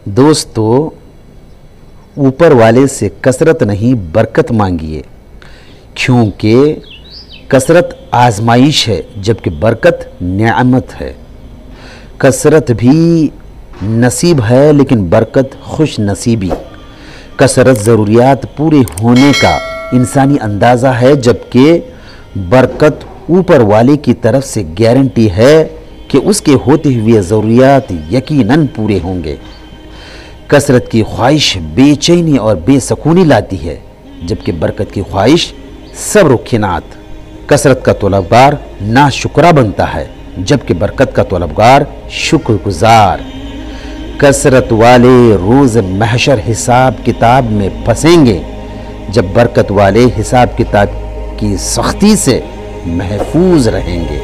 दोस्तों, ऊपर वाले से कसरत नहीं बरकत मांगिए, क्योंकि कसरत आजमाइश है जबकि बरकत नेमत है। कसरत भी नसीब है लेकिन बरकत खुश नसीबी। कसरत ज़रूरियात पूरे होने का इंसानी अंदाज़ा है जबकि बरकत ऊपर वाले की तरफ से गारंटी है कि उसके होते हुए ज़रूरियात यकीनन पूरे होंगे। कसरत की ख्वाहिश बेचैनी और बेसकूनी लाती है जबकि बरकत की ख्वाहिश सब्र व खिनात। कसरत का तलबगार नाशुक्रा बनता है जबकि बरकत का तलबगार शुक्रगुजार। कसरत वाले रोज़ महशर हिसाब किताब में फंसेंगे जब बरकत वाले हिसाब किताब की सख्ती से महफूज रहेंगे।